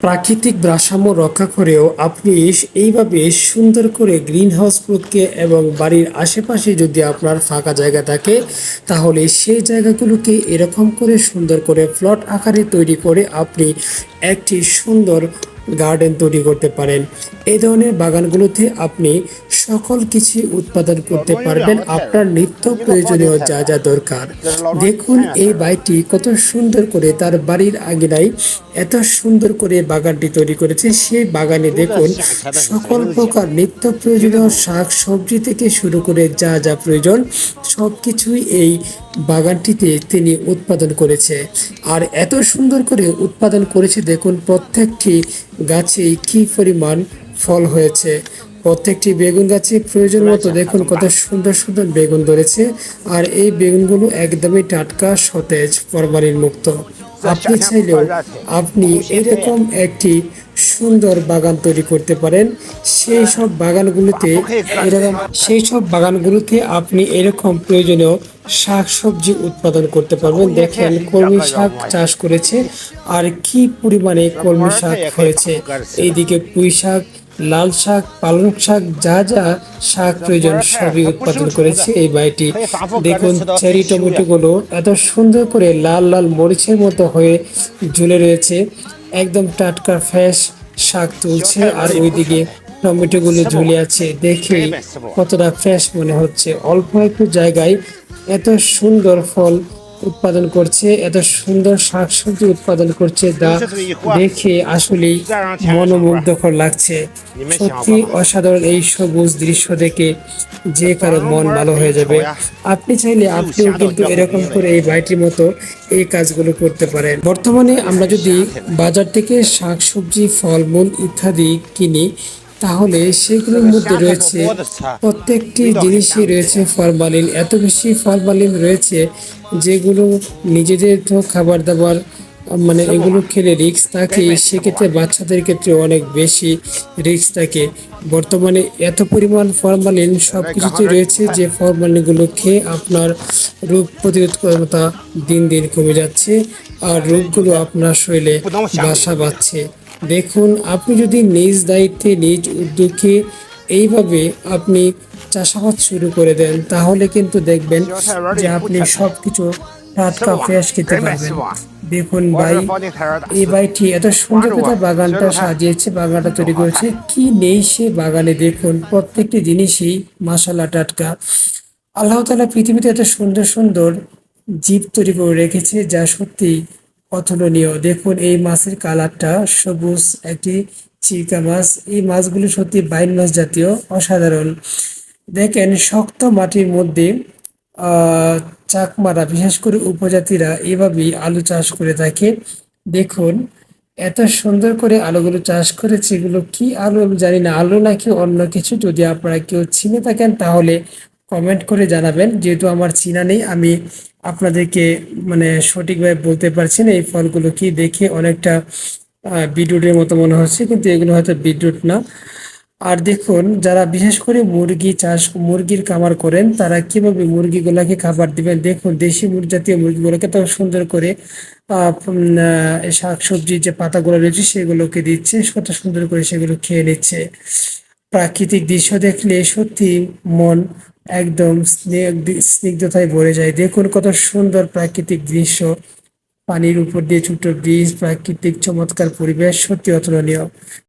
প্রাকৃতিক ভারসাম্য রক্ষা করেও আপনি এইভাবে সুন্দর করে গ্রিন হাউস প্রক্রিয়া এবং বাড়ির আশেপাশে যদি আপনার ফাঁকা জায়গা থাকে তাহলে সেই জায়গাগুলোকে এরকম করে সুন্দর করে প্লট আকারে তৈরি করে আপনি একটি সুন্দর গার্ডেন তৈরি করতে পারেন। এই ধরনের বাগানগুলোতে আপনি সকল কিছু উৎপাদন করতে পারবেন আপনার নিত্য প্রয়োজনীয় যা যা দরকার। দেখুন এই ভাইটি কত সুন্দর করে তার বাড়ির আঙিনায় এত সুন্দর করে বাগানটি তৈরি করেছে। সেই বাগানে দেখুন সকল প্রকার নিত্য প্রয়োজনীয় শাক সবজি থেকে শুরু করে যা যা প্রয়োজন সবকিছুই এই বাগানটিতে তিনি উৎপাদন করেছে। আর এত সুন্দর করে উৎপাদন করেছে, দেখুন প্রত্যেকটি গাছেই কি পরিমাণ ফল হয়েছে। প্রত্যেকটি বেগুন গাছে প্রয়োজন মতো দেখুন কত সুন্দর সুন্দর বেগুন ধরেছে। আর এই বেগুনগুলো একদমই টাটকা, সতেজ, ফরমালিন মুক্ত। আপনি চাইলেও আপনি এরকম একটি সুন্দর বাগান তৈরি করতে পারেন। সেই সব বাগানগুলোতে আপনি এরকম প্রয়োজনীয় শাক সবজি উৎপাদন করতে পারবেন। দেখেন কলমি শাক চাষ করেছে, আর কি পরিমাণে কলমি শাক হয়েছে। এইদিকে পুঁই শাক, লাল শাক, পালং শাক, যা যা শাক প্রয়োজন সবই উৎপাদন করেছে এই বাড়িটি। দেখুন চেরি টমেটো গুলো এত সুন্দর করে লাল লাল মরিচের মতো হয়ে ঝুলে রয়েছে, একদম টাটকা ফ্রেশ শাক তুলছে। আর ওইদিকে টমেটো গুলো ঝুলে আছে, দেখে কতটা ফ্রেশ মনে হচ্ছে। অল্প একটু জায়গায় এত সুন্দর ফল উৎপাদন করছে, এত সুন্দর শাকসবজি উৎপাদন করছে, যা দেখে আসলেই মনোমুগ্ধকর লাগছে। সত্যি অসাধারণ এই সবুজ দৃশ্য দেখে যে কারো মন ভালো হয়ে যাবে। আপনি চাইলে আপনিও কিন্তু এরকম করে এই বাড়িটির মতো এই কাজগুলো করতে পারেন। বর্তমানে আমরা যদি বাজার থেকে শাকসবজি, ফলমূল ইত্যাদি কিনি তাহলে সেগুলোর মধ্যে রয়েছে প্রত্যেকটি জিনিসই রয়েছে ফরমালিন। এত বেশি ফরমালিন রয়েছে যেগুলো নিজেদের তো খাবার দাবার মানে এগুলো খেলে রিস্ক থাকে, সেক্ষেত্রে বাচ্চাদের ক্ষেত্রে অনেক বেশি রিস্ক থাকে। বর্তমানে এত পরিমাণ ফরমালিন সব কিছুতে রয়েছে যে ফরমালিনগুলো খেয়ে আপনার রোগ প্রতিরোধ ক্ষমতা দিন দিন কমে যাচ্ছে, আর রোগগুলো আপনার শরীরে বাসা বাঁধছে। দেখুন আপনি যদি নিজ দায়িত্বে নিজ উদ্যোগে এইভাবে আপনি চাষাবাদ শুরু করে দেন তাহলে কিন্তু দেখবেন যে আপনি সবকিছু টাটকা ফ্রেশ খেতে পারবেন। দেখুন ভাই, এই ভাইটি এত সুন্দর করে বাগানটা সাজিয়েছে, বাগানটা তৈরি করেছে, কি নেই সে বাগানে। দেখুন প্রত্যেকটি জিনিসই মাশাআল্লাহ টাটকা। আল্লাহ তাআলা পৃথিবীতে এত সুন্দর সুন্দর জীব তৈরি করে রেখেছে যা সত্যি অতুলনীয়। দেখুন এই মাছের কালারটা সবুজ, একটি চিকা মাছ। এই মাছগুলো সত্যি বাইন মাছ জাতীয়, অসাধারণ। দেখেন শক্ত মাটির মধ্যে চাকমারা বিশেষ করে উপজাতিরা এভাবেই আলু চাষ করে থাকে। দেখুন এত সুন্দর করে আলুগুলো চাষ করেছে। এগুলো কি আলু আমি জানি না, আলু নাকি অন্য কিছু। যদি আপনারা কেউ চিনে থাকেন তাহলে কমেন্ট করে জানাবেন। যেহেতু আমার চিনা নেই, আমি আপনাদেরকে মানে সঠিকভাবে বলতে পারছি না এই ফলগুলো কি। দেখে অনেকটা বিটরুটের মতো মনে হচ্ছে, কিন্তু এগুলো হয়তো বিটরুট না। আর দেখুন যারা বিশেষ করে মুরগি চাষ, মুরগির খামার করেন, তারা কিভাবে মুরগিগুলোকে খাবার দিবেন। দেখুন দেশি জাতীয় মুরগিগুলোকে তো সুন্দর করে শাকসবজি যে পাতাগুলো রয়েছে সেগুলোকে দিচ্ছে, কত সুন্দর করে সেগুলো খেয়ে নিচ্ছে। প্রাকৃতিক দৃশ্য দেখলে সত্যি মন একদম স্নিগ্ধতায় ভরে যায়। দেখুন কত সুন্দর প্রাকৃতিক দৃশ্য, পানির উপর দিয়ে ছোট্ট ব্রিজ, প্রাকৃতিক চমৎকার পরিবেশ, সত্যি অতুলনীয়।